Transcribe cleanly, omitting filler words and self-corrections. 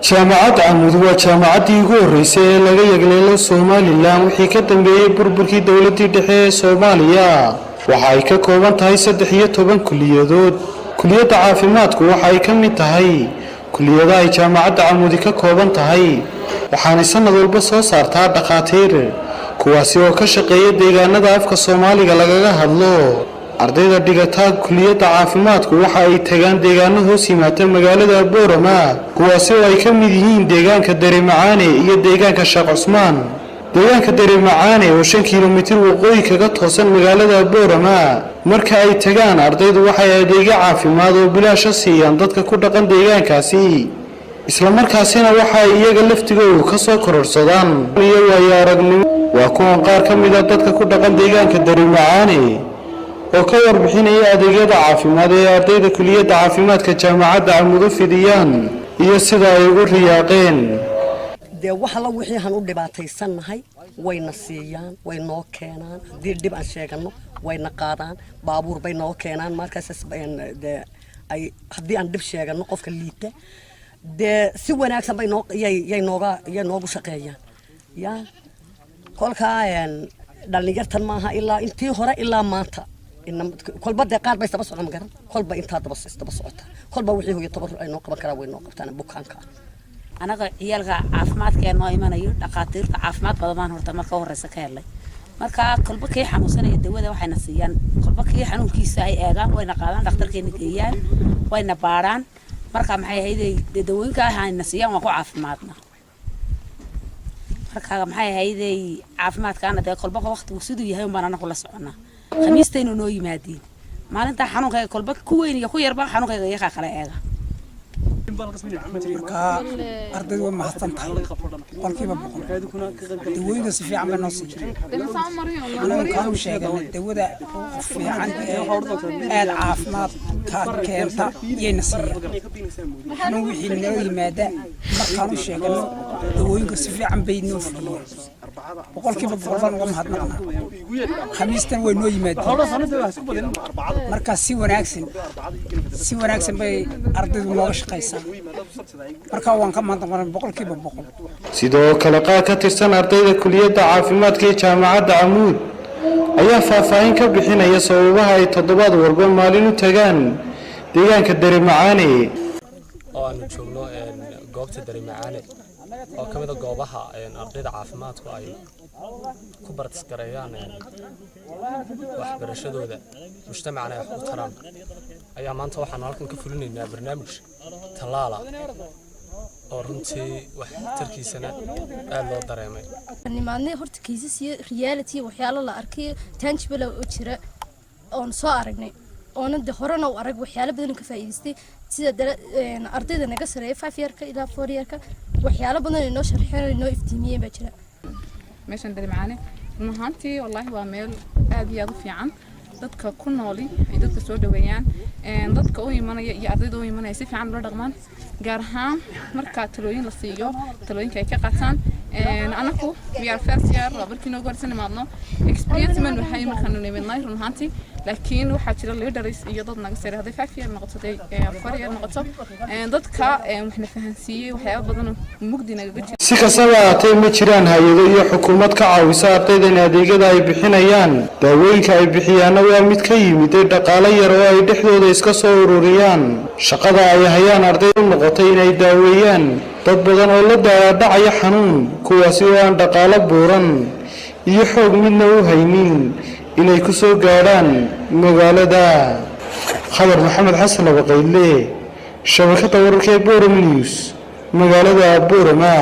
jaamacad Camud waa jaamacaddii ugu horeysay ee laga yagleelo Soomaaliland wixii ka dambeeyay burburkii dawladda dhexe ee Soomaaliya. waxa ay ka kooban tahay 13 kuliyadood. kuliyadda caafimaadku waxa ay ka mid tahay kuliyadaha ay jaamacadda Camud ka kooban tahay, waxaana sanad walba soo saartaa dhaqaatiir kuwaasi oo ka shaqeeya deegaanada afka Soomaaliga lagaga hadlo. ardayda dhigata kuliyadda caafimaadku waxa ay tagaan deegaano hoos yimaada magaalada Boorama, kuwaasi oo ay ka mid yihiin deegaanka Dareemacaane iyo deegaanka Sheekh Cusmaan. deegaanka Dareemacaane oo 5 kiiloomitir waqooyi kaga toosan magaalada Boorama, marka ay tagaan ardaydu waxay adeegyo caafimaad oo bilaash siiyaan dadka ku dhaqan deegaankaasi, isla markaasina waxa ay iyaga laftigoodu ka soo kororsadaan iyo waayo-aragnimo. waa kuwan qaar ka mid ah dadka ku dhaqan deegaanka Dareemacaane oo ka warbixinaya adeegyada caafimaad ee ardayda kuliyadda caafimaadka jaamacadda Camud u fidiyaan iyo sida ay ugu riyaaqeen. waxa la wixii aan u dhibaataysanahay wayna siiyaan, way noo keenaan, hadii dib aan sheegano wayna qaadaan, baabuur bay noo keenaan markaas ay hadii aan dib sheegano qofka liita si wanaagsan bay noogu shaqeeyaan. kolka dhalinyartan maaha ilaa intii hore ilaa maanta kolba qaar bay saba socon garan, kolba inta daba socota, kolba wixii hooyo tabar ay noo qaban karaa way noo qabtaan bukaanka. anaga ciyalka caafimaadka noo imanayo dhaqaatiirta caafimaad badan horta marka horeysa ka helay, marka kolba kii xanuunsanaya dawada waxayna siiyaan, kolba kii xanuunkiisa ay eegaan wayna qaadaan dhakhtarkeena geeyaan, wayna baaraan, marka maxay ahayd dawooyinka ayna siiyaan waa ku caafimaadna. marka maxay ahayd caafimaadkaana kolba waqtigu siduu yahay baan anagu la soconaa. khamiistayna noo yimaadeen maalinta xanuunka kolba ku weyn iyo ku yarba xanuunka iyaga kala eega. ardaydu waa mahadsantahay qolkiiba boqol dawooyinka si fiican bay noo siiyeen. anagu kaanu sheeganay dawada fiican ee aad caafimaadka keenta iyayna siiyeen. anagu wixii noo yimaada markaanu sheegano dawooyinka si fiican bay noo siiyeen. boqolkiiba boqol baan uga mahadnaqnaa. khamiistan way noo yimaadeen markaas si wanaagsan bay ardaydu nooga shaqaysaa. marka waan ka mahadnaqnaa boqolkiiba boqol. sidoo kale qaar ka tirsan ardayda kuliyadda caafimaadka ee jaamacadda Camud ayaa faahfaahin ka bixinaya sababaha ay toddobaad walba maalin u tagaan deegaanka Dareemacaane. oo aanu joogno goobta Dareemacaane oo ka mid ah goobaha ardayda caafimaadku ay ku bartisgareeyaan waxbarashadooda mujtamacana ay u taraan. ayaa maanta waxaan halkan ka fulinaynaa barnaamij talaala oo runtii wax tarkiisana aad loo dareemay. nimaadnay horta kiisas iyo reality waxyaalo la arkay tangible oo jira oo soo aragnay oo horena u arag waxyaalo badan ka faa'iideystay sida ardayda naga sareeyay 5 yearka ilaa 4 yearka waxyaalo badan inoo sharxeen inoo iftiimiyeen baa jira. meeshan Dareemacaane runtii wallahi waa meel aad iyo aad u fiican, dadka ku nooli ay dadka soo dhaweeyaan, dadka u imanaya iyo ardayda u imanaya si fiican loo dhaqmaan, gaar ahaan marka talooyin la siiyo talooyinka ay ka qaataan. anaku we are first year markii noo gorsan imaadno experience man waxay markaan nimadnay runtii, laakiin waxaa jira leaders iyo dad naga sareeya 5 year noqoto 4 year noqoto dadka waxna fahansiiyay waxyaabo badan mugdi naga jira. si kastaba ahaatee ma jiraan hay'ado iyo xukuumad ka caawisa ardayda adeegyada ay bixinayaan. daawooyinka ay bixiyaan waa mid ka yimid dhaqaale yar oo ay dhexdooda iska soo ururiyaan. shaqada ay hayaan ardaydu noqotay inay daaweeyaan dad badan oo la dhaawacaya xanuun, kuwaasi oo aan dhaqaale buuran iyo xoog midna u haynin inay ku soo gaaraan magaalada. Khadar Maxamed Xasan Abaqayle, shabakadda wararka ee Boorama News, magaalada Boorama.